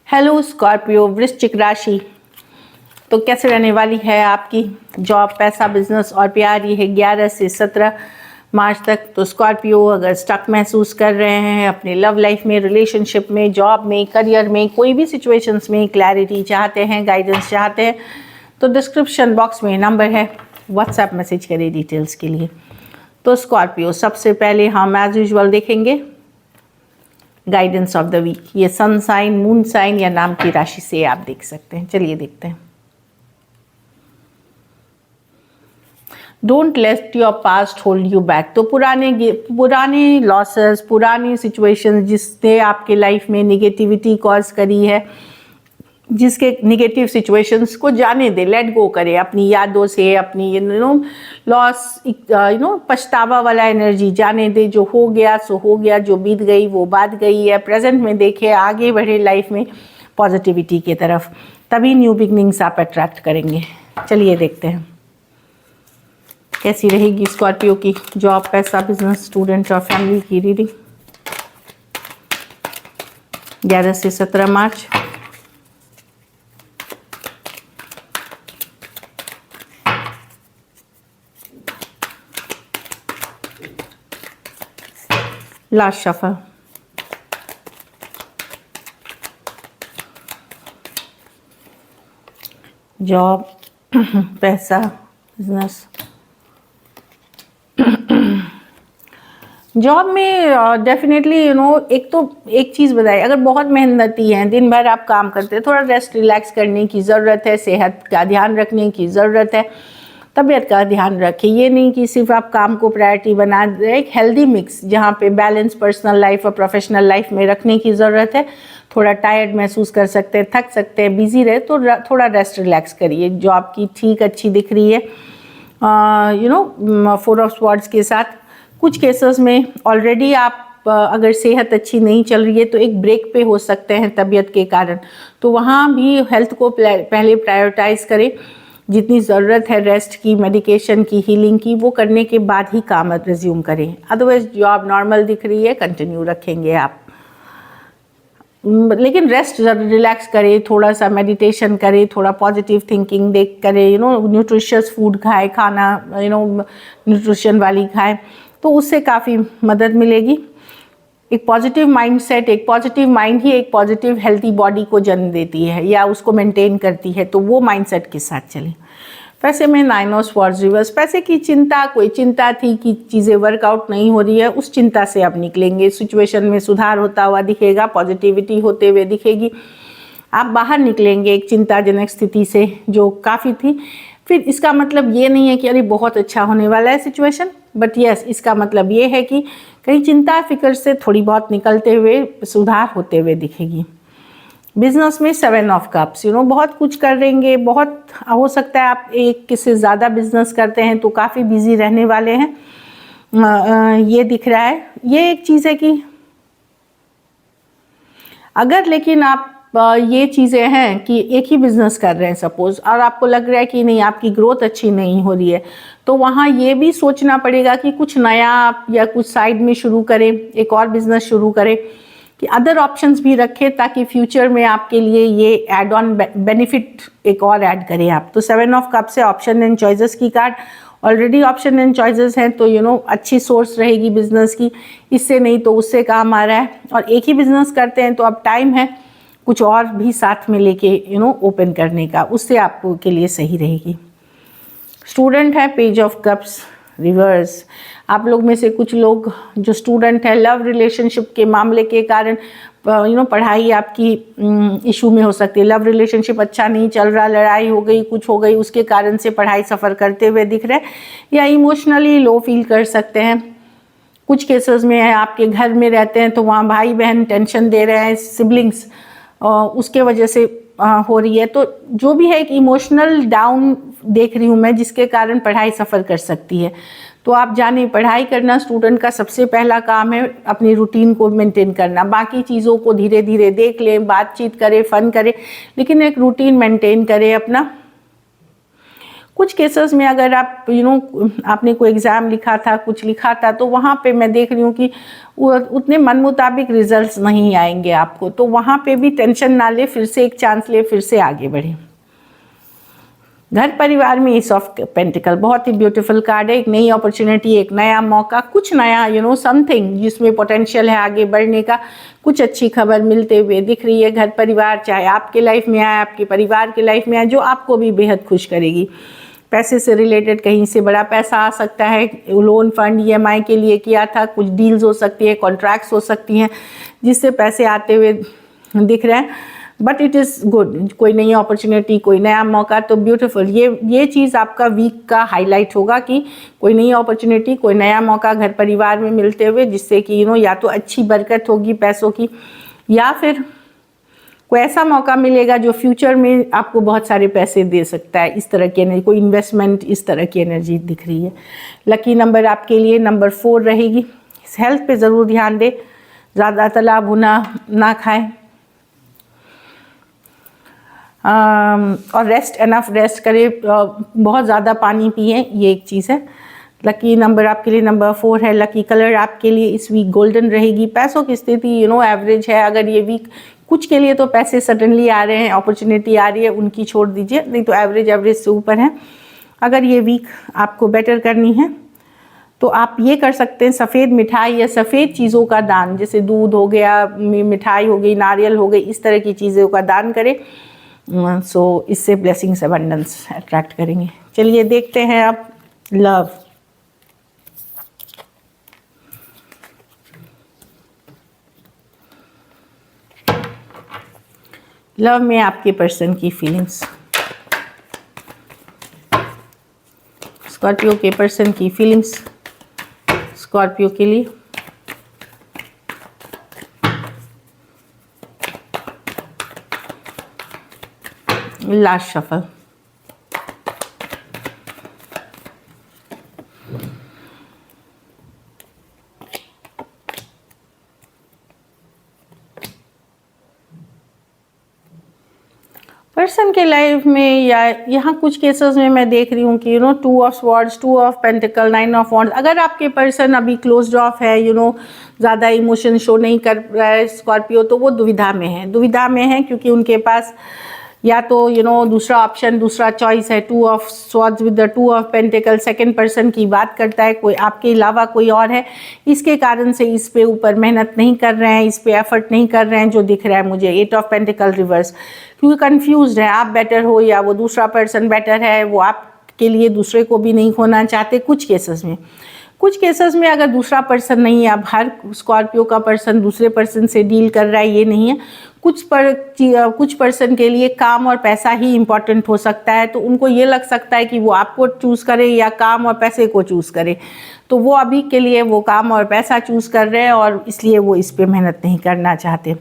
Hello Scorpio, वृश्चिक राशि तो कैसे रहने वाली है आपकी जॉब, पैसा, बिजनेस और प्यार। ये है 11 से 17 मार्च तक। तो स्कॉर्पियो अगर स्टक महसूस कर रहे हैं अपने लव लाइफ में, रिलेशनशिप में, जॉब में, करियर में, कोई भी सिचुएशंस में क्लैरिटी चाहते हैं, गाइडेंस चाहते हैं, तो डिस्क्रिप्शन बॉक्स में नंबर है, व्हाट्सएप मैसेज करें डिटेल्स के लिए। तो स्कॉर्पियो सबसे पहले हम एज यूजुअल देखेंगे गाइडेंस ऑफ द वीक। ये सन साइन, मून साइन या नाम की राशि से आप देख सकते हैं। चलिए देखते हैं। Don't let your past hold you back. तो पुराने लॉसेस, पुरानी सिचुएशन जिसने आपके लाइफ में निगेटिविटी कॉज करी है, जिसके निगेटिव सिचुएशंस को जाने दे, लेट गो करें अपनी यादों से, अपनी लॉस, पछतावा वाला एनर्जी जाने दे। जो हो गया सो हो गया, जो बीत गई वो बात गई है। प्रेजेंट में देखे, आगे बढ़े लाइफ में पॉजिटिविटी की तरफ, तभी न्यू बिगनिंग्स आप अट्रैक्ट करेंगे। चलिए देखते हैं कैसी रहेगी स्कॉर्पियो की जॉब, पैसा, बिजनेस, स्टूडेंट और फैमिली की रीडिंग 11 से 17 मार्च। Last shuffle. जॉब, पैसा, बिजनेस। जॉब में डेफिनेटली एक चीज़ बताइए, अगर बहुत मेहनती हैं, दिन भर आप काम करते हैं, थोड़ा रेस्ट रिलैक्स करने की ज़रूरत है, सेहत का ध्यान रखने की ज़रूरत है, तबीयत का ध्यान रखें। ये नहीं कि सिर्फ आप काम को प्रायोरिटी बना दें। एक हेल्दी मिक्स जहाँ पे बैलेंस पर्सनल लाइफ और प्रोफेशनल लाइफ में रखने की ज़रूरत है। थोड़ा टायर्ड महसूस कर सकते हैं, थक सकते हैं, बिजी रहे तो थोड़ा रेस्ट रिलैक्स करिए। जॉब की ठीक अच्छी दिख रही है, 4 ऑफ स्वॉर्ड्स के साथ। कुछ केसेस में ऑलरेडी आप अगर सेहत अच्छी नहीं चल रही है तो एक ब्रेक पे हो सकते हैं तबीयत के कारण, तो वहाँ भी हेल्थ को पहले प्रायोरिटाइज करें। जितनी ज़रूरत है रेस्ट की, मेडिकेशन की, हीलिंग की, वो करने के बाद ही काम रिज्यूम करें। अदरवाइज जॉब नॉर्मल दिख रही है, कंटिन्यू रखेंगे आप, लेकिन रेस्ट रिलैक्स करें, थोड़ा सा मेडिटेशन करें, थोड़ा पॉजिटिव थिंकिंग देख करें, न्यूट्रिशियस फूड खाएं, खाना न्यूट्रिशन वाली खाएं, तो उससे काफ़ी मदद मिलेगी। एक पॉजिटिव माइंडसेट, एक पॉजिटिव माइंड ही एक पॉजिटिव हेल्थी बॉडी को जन्म देती है या उसको मेंटेन करती है, तो वो माइंडसेट के साथ चलें। पैसे में 9 ऑफ स्वॉर्ड्स रिवर्स। पैसे की चिंता, कोई चिंता थी कि चीज़ें वर्कआउट नहीं हो रही है, उस चिंता से अब निकलेंगे। सिचुएशन में सुधार होता हुआ दिखेगा, पॉजिटिविटी होते हुए दिखेगी, आप बाहर निकलेंगे एक चिंताजनक स्थिति से जो काफ़ी थी। फिर इसका मतलब ये नहीं है कि अरे बहुत अच्छा होने वाला है सिचुएशन, बट यस, इसका मतलब ये है कि कहीं चिंता फिक्र से थोड़ी बहुत निकलते हुए सुधार होते हुए दिखेगी। बिजनेस में 7 ऑफ कप्स, बहुत कुछ करेंगे, बहुत हो सकता है आप एक किसी ज़्यादा बिजनेस करते हैं तो काफ़ी बिजी रहने वाले हैं, ये दिख रहा है। ये एक चीज़ है कि अगर लेकिन आप ये चीज़ें हैं कि एक ही बिजनेस कर रहे हैं सपोज, और आपको लग रहा है कि नहीं आपकी ग्रोथ अच्छी नहीं हो रही है, तो वहाँ ये भी सोचना पड़ेगा कि कुछ नया आप या कुछ साइड में शुरू करें, एक और बिजनेस शुरू करें, कि अदर ऑप्शंस भी रखें ताकि फ्यूचर में आपके लिए ये एड ऑन बेनिफिट एक और ऐड करें आप। तो 7 ऑफ कप से ऑप्शन एंड चॉइसेस की card, already option and choices हैं तो अच्छी सोर्स रहेगी बिजनेस की, इससे नहीं तो उससे काम आ रहा है। और एक ही बिजनेस करते हैं तो अब टाइम है कुछ और भी साथ में लेके ओपन करने का, उससे आपको के लिए सही रहेगी। स्टूडेंट है, पेज ऑफ कप्स रिवर्स। आप लोग में से कुछ लोग जो स्टूडेंट है, लव रिलेशनशिप के मामले के कारण पढ़ाई आपकी इशू में हो सकती है। लव रिलेशनशिप अच्छा नहीं चल रहा, लड़ाई हो गई, कुछ हो गई, उसके कारण से पढ़ाई सफ़र करते हुए दिख रहे हैं, या इमोशनली लो फील कर सकते हैं। कुछ केसेस में है आपके घर में रहते हैं तो वहाँ भाई बहन टेंशन दे रहे हैं, सिबलिंग्स, उसके वजह से हो रही है। तो जो भी है एक इमोशनल डाउन देख रही हूँ मैं, जिसके कारण पढ़ाई सफ़र कर सकती है। तो आप जाने, पढ़ाई करना स्टूडेंट का सबसे पहला काम है, अपनी रूटीन को मेंटेन करना। बाकी चीज़ों को धीरे धीरे देख लें, बातचीत करें, फन करें, लेकिन एक रूटीन मेंटेन करें अपना। कुछ केसेस में अगर आप आपने कोई एग्ज़ाम लिखा था, कुछ लिखा था, तो वहाँ पे मैं देख रही हूँ कि वो उतने मन मुताबिक रिजल्ट्स नहीं आएंगे आपको, तो वहाँ पे भी टेंशन ना ले, फिर से एक चांस ले, फिर से आगे बढ़े। घर परिवार में एस ऑफ पेंटिकल बहुत ही ब्यूटीफुल कार्ड है। एक नई अपॉर्चुनिटी, एक नया मौका, कुछ नया समथिंग जिसमें पोटेंशियल है आगे बढ़ने का, कुछ अच्छी खबर मिलते हुए दिख रही है। घर परिवार चाहे आपके लाइफ में आए, आपके परिवार के लाइफ में आए, जो आपको भी बेहद खुश करेगी। पैसे से रिलेटेड कहीं से बड़ा पैसा आ सकता है, लोन फंड ईएमआई के लिए किया था, कुछ डील्स हो सकती है, कॉन्ट्रैक्ट्स हो सकती हैं जिससे पैसे आते हुए दिख रहे हैं। बट इट इज़ गुड, कोई नई अपॉर्चुनिटी, कोई नया मौका, तो ब्यूटीफुल। ये चीज़ आपका वीक का हाईलाइट होगा कि कोई नई अपॉर्चुनिटी, कोई नया मौका घर परिवार में मिलते हुए, जिससे कि या तो अच्छी बरकत होगी पैसों की, या फिर कोई ऐसा मौका मिलेगा जो फ्यूचर में आपको बहुत सारे पैसे दे सकता है। इस तरह की एनर्जी, कोई इन्वेस्टमेंट, इस तरह की एनर्जी दिख रही है। लकी नंबर आपके लिए नंबर 4 रहेगी। हेल्थ पे ज़रूर ध्यान दें, ज़्यादा तला भुना ना खाएं, और रेस्ट, एनफ रेस्ट करें, बहुत ज़्यादा पानी पिए, ये एक चीज़ है। लकी नंबर आपके लिए नंबर 4 है। लकी कलर आपके लिए इस वीक गोल्डन रहेगी। पैसों की स्थिति एवरेज है। अगर ये वीक कुछ के लिए तो पैसे सडनली आ रहे हैं, अपॉर्चुनिटी आ रही है, उनकी छोड़ दीजिए, नहीं तो एवरेज से ऊपर है। अगर ये वीक आपको बेटर करनी है तो आप ये कर सकते हैं, सफ़ेद मिठाई या सफ़ेद चीज़ों का दान, जैसे दूध हो गया, मिठाई हो गई, नारियल हो गई, इस तरह की चीज़ों का दान करें। सो इससे ब्लेसिंग्स, अबंडेंस अट्रैक्ट करेंगे। चलिए देखते हैं अब लव। लव में आपके पर्सन की फीलिंग्स, स्कॉर्पियो के पर्सन की फीलिंग्स स्कॉर्पियो के लिए। Last shuffle. पर्सन के लाइफ में या यहाँ कुछ केसेस में मैं देख रही हूँ कि 2 of swords, 2 of pentacle, 9 of wands. अगर आपके पर्सन अभी क्लोज्ड ऑफ है, ज़्यादा इमोशन शो नहीं कर रहा है स्कॉर्पियो, तो वो दुविधा में है क्योंकि उनके पास या तो दूसरा ऑप्शन, दूसरा चॉइस है 2 of swords with the 2 of pentacle. Second person की बात करता है, कोई आपके अलावा कोई और है, इसके कारण से इस पे ऊपर मेहनत नहीं कर रहे हैं, इस पे एफर्ट नहीं कर रहे हैं, जो दिख रहा है मुझे 8 ऑफ पेंटिकल रिवर्स, क्योंकि कंफ्यूज्ड है, आप बेटर हो या वो दूसरा पर्सन बेटर है, वो आपके लिए दूसरे को भी नहीं खोना चाहते। कुछ केसेस में अगर दूसरा पर्सन नहीं है, अब हर स्कॉर्पियो का पर्सन दूसरे पर्सन से डील कर रहा है ये नहीं है। कुछ पर्सन के लिए काम और पैसा ही इम्पॉर्टेंट हो सकता है, तो उनको ये लग सकता है कि वो आपको चूज़ करे या काम और पैसे को चूज़ करे, तो वो अभी के लिए वो काम और पैसा चूज़ कर रहे हैं और इसलिए वो इस पर मेहनत नहीं करना चाहते।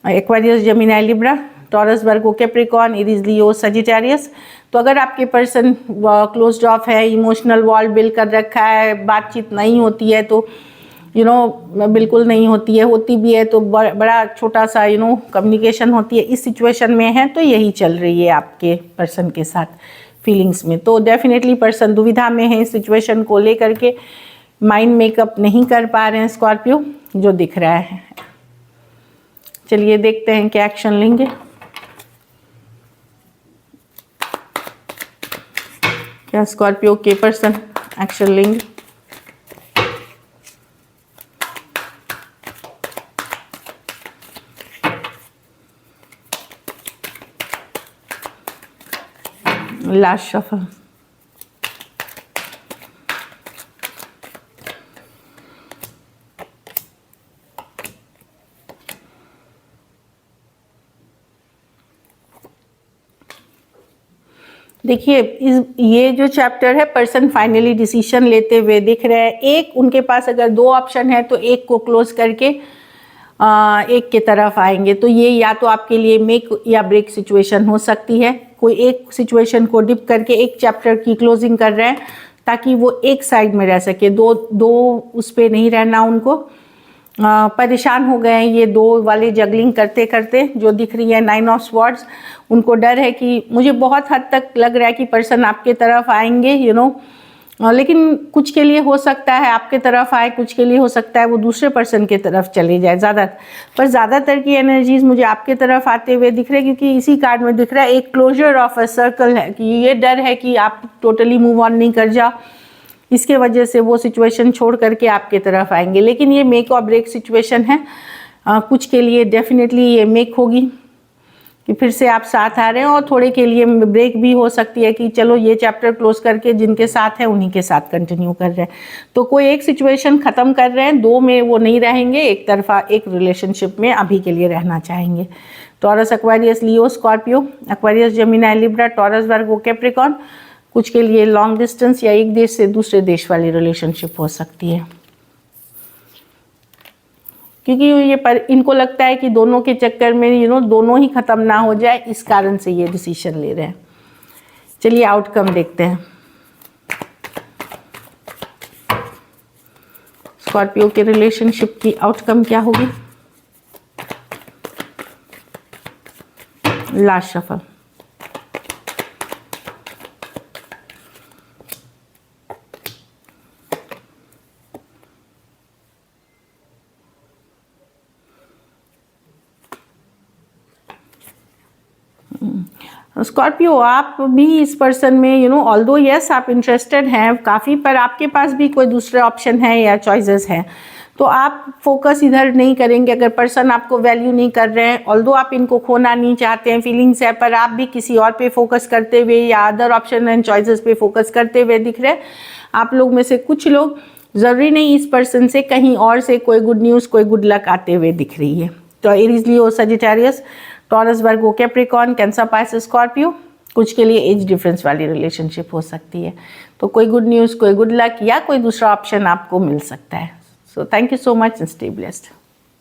Aquarius, Gemini, Libra, Taurus, Virgo, Capricorn, Aries, लियो, सजिटेरियस। तो अगर आपके पर्सन क्लोज्ड ऑफ है, इमोशनल वॉल बिल्ड कर रखा है, बातचीत नहीं होती है, तो बिल्कुल नहीं होती है, होती भी है तो बड़ा छोटा सा कम्युनिकेशन होती है, इस सिचुएशन में है, तो यही चल रही है आपके पर्सन के साथ फीलिंग्स में। तो डेफिनेटली पर्सन दुविधा में है, इस सिचुएशन को लेकर के माइंड मेकअप नहीं कर पा रहे हैं स्कॉर्पियो, जो दिख रहा है। चलिए देखते हैं क्या एक्शन लेंगे। क्या स्कॉर्पियो के पर्सन एक्शन लेंगे? Last shuffle. देखिए ये जो चैप्टर है, पर्सन फाइनली डिसीजन लेते हुए दिख रहे हैं। एक उनके पास अगर 2 ऑप्शन है तो एक को क्लोज करके एक के तरफ आएंगे, तो ये या तो आपके लिए मेक या ब्रेक सिचुएशन हो सकती है। कोई एक सिचुएशन को डिप करके एक चैप्टर की क्लोजिंग कर रहे हैं ताकि वो एक साइड में रह सके, दो उस पर नहीं रहना उनको। परेशान हो गए हैं ये 2 वाले जगलिंग करते करते। जो दिख रही है 9 ऑफ स्वॉर्ड्स, उनको डर है कि मुझे बहुत हद तक लग रहा है कि पर्सन आपके तरफ आएंगे, लेकिन कुछ के लिए हो सकता है आपके तरफ आए, कुछ के लिए हो सकता है वो दूसरे पर्सन के तरफ चले जाए। ज़्यादातर की एनर्जीज मुझे आपके तरफ आते हुए दिख रहे हैं, क्योंकि इसी कार्ड में दिख रहा है एक क्लोजर ऑफ अ सर्कल है, कि ये डर है कि आप टोटली मूव ऑन नहीं कर जाओ, इसके वजह से वो सिचुएशन छोड़ करके आपके तरफ आएंगे। लेकिन ये मेक और ब्रेक सिचुएशन है, कुछ के लिए डेफिनेटली ये मेक होगी कि फिर से आप साथ आ रहे हैं, और थोड़े के लिए ब्रेक भी हो सकती है कि चलो ये चैप्टर क्लोज करके जिनके साथ है उन्हीं के साथ कंटिन्यू कर रहे हैं। तो कोई एक सिचुएशन ख़त्म कर रहे हैं, 2 में वो नहीं रहेंगे, एक तरफा एक रिलेशनशिप में अभी के लिए रहना चाहेंगे। Taurus, Aquarius, Leo, Scorpio, Aquarius, Gemini, Libra, Taurus, Virgo, Capricorn, कुछ के लिए लॉन्ग डिस्टेंस या एक देश से दूसरे देश वाली रिलेशनशिप हो सकती है, क्योंकि इनको लगता है कि दोनों के चक्कर में दोनों ही ख़त्म ना हो जाए, इस कारण से ये डिसीजन ले रहे हैं। चलिए आउटकम देखते हैं। स्कॉर्पियो के रिलेशनशिप की आउटकम क्या होगी? Last shuffle. स्कॉर्पियो, आप भी इस पर्सन में ऑल्दो यस आप इंटरेस्टेड हैं काफ़ी, पर आपके पास भी कोई दूसरे ऑप्शन है या चॉइसेस हैं, तो आप फोकस इधर नहीं करेंगे। अगर पर्सन आपको वैल्यू नहीं कर रहे हैं, ऑल्दो आप इनको खोना नहीं चाहते हैं, फीलिंग्स है, पर आप भी किसी और पे फोकस करते हुए या अदर ऑप्शन एंड चॉइसेस पे फोकस करते हुए दिख रहे हैं। आप लोग में से कुछ लोग, ज़रूरी नहीं इस पर्सन से, कहीं और से कोई गुड न्यूज़, कोई गुड लक आते हुए दिख रही है। तो एरीज, लियो, Sagittarius, taurus, Virgo, Capricorn, cancer, Pisces, Scorpio, कुछ के लिए एज डिफरेंस वाली रिलेशनशिप हो सकती है। तो कोई गुड न्यूज़, कोई गुड लक या कोई दूसरा ऑप्शन आपको मिल सकता है। So thank you so much and stay blessed.